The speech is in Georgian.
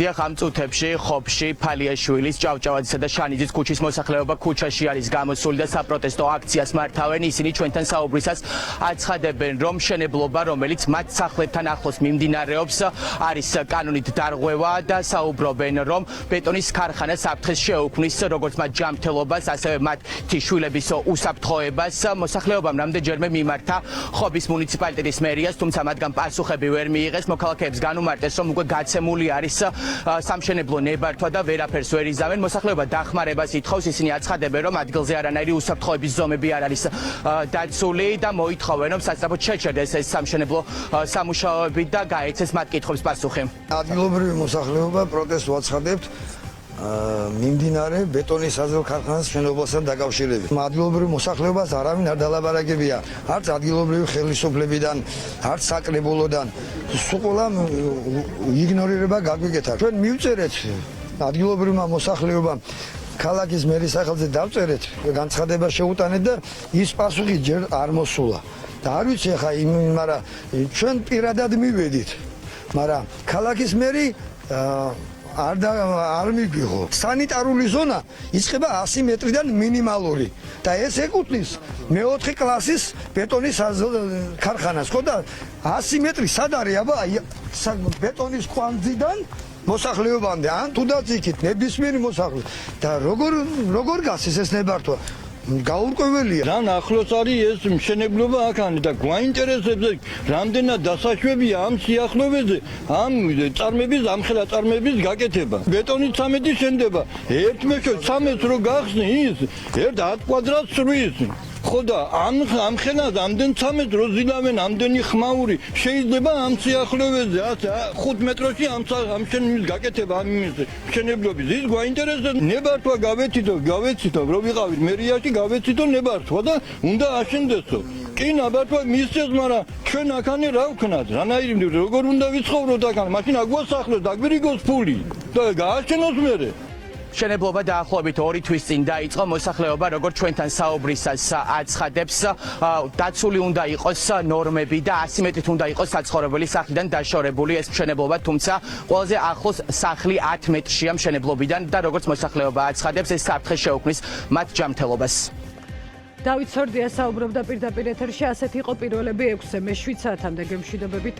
დიახ, ამ წუთებში ხობში ფალიაშვილის, ჭავჭავაძისა და შანიძის ქუჩის მოსახლეობა ქუჩაში არის გამოსული და საპროტესტო აქციას მართავენ. ისინი ჩვენთან საუბრისას აცხადებენ, რომ მშენებლობა, რომელიც მათ სახლებთან ახლოს მიმდინარეობს, არის კანონით დარღვევა და საუბრობენ, რომ ბეტონის ქარხანა საფრთხეს შეუქმნის როგორც მათ ჯანმრთელობას, ასევე მათი შვილების უსაფრთხოებას. მოსახლეობამ რამდენჯერმე მიმართა ხობის მუნიციპალიტეტის მერიას, თუმცა მათგან პასუხები ვერ მიიღეს. მოქალაქეებს განუმარტეს, რომ უკვე გაცემული არის სამშენებლო ნებართვა და ვერაფერს ვერ იზამენ. მოსახლეობა დახმარებას ითხოვს, ისინი აცხადებენ, რომ ადგილზე არანაირი უსაფრთხოების ზომები არ არის დაცული და მოითხოვენ, რომ სასწრაფოდ შეჩერდეს ეს სამშენებლო სამუშაოები და გაეცეს მათ კითხვებს პასუხი. ადგილობრივი მოსახლეობა პროტესტს ვაცხადებთ მიმდინარე ბეტონის საზელ ქარხანას შენობასთან დაკავშირებით. ადგილობრივ მოსახლეობას არავინ არ დალაპარაკებია, არც ადგილობრივი ხელისუფლებიდან, არც საკრებულოდან. სულ იგნორირება გაგვიკეთა. ჩვენ მივწერეთ ადგილობრივმა მოსახლეობამ ქალაქის მერის სახელზე დავწერეთ, განცხადება შეუტანეთ და ის პასუხი ჯერ არ მოსულა. და არ ვიცი ხა მაგრამ ჩვენ პირადად მივედით, მაგრამ ქალაქის მერი არ მიგვიღო. სანიტარული ზონა იწყება 100 მეტრიდან მინიმალური და ეს ეკუთვნის მეოთხე კლასის ბეტონის ქარხანას. ხო და 100 მეტრი სად არის? აბა ბეტონის კვანძიდან მოსახლეობამდე, ან თუდაც იქით ნებისმიერი მოსახლე და როგორ გასცეს ეს ნებართვა? გაურკვეველია. რან ახლოს არის ეს მშენებლობა აქანი და გვაინტერესებს რამდენად დასაშვებია ამ სიახლოვეზე ამ წარმების ამხელა წარმების გაკეთება. ბეტონის 13 შენდება. ერთ მეშვე 13 რო გახსნი ის ერთ 10 კვადრატს სრულის. ხო და ამხელა ამდენ 13 რო ზილავენ ამდენი ხმაური შეიძლება ამ სიახლოვეზე 5 მეტროში ამ შენობის გაკეთება ამ მშენებლობის. ის გვაინტერესებს ნებართვა გავეცითო რომ ვიყავით მერიაში გავეცითო ნებართვა და უნდა აშენდესო. კი ნაბართვა მისცეს, მაგრამ ჩვენ აქანი რა ვქნათ? რანაირი როგორ უნდა ვიცხოვროთ აქანი? მაშინ აგვასახლოს და აგვირიგოს ფული და გააშენოს მერე. მშენებლობა დაახლოებით 2 თვის წინ დაიწყო. მოსახლეობა როგორც ჩვენთან საუბრისას აცხადებს, დაცული უნდა იყოს ნორმები და 100 მეტრით უნდა იყოს საცხოვრებელი სახლიდან დაშორებული ეს მშენებლობა, თუმცა ყველაზე ახლოს სახლი 10 მეტრშია მშენებლობიდან და როგორც მოსახლეობა აცხადებს, ეს საფრთხეს შეუქმნის მათ ჯანმრთელობას. დავით სორდია საუბრობდა პირდაპირ ეთერში. ასეთი იყო პირველები 6-ე მე 7 საათამდე გემშვიდობებით.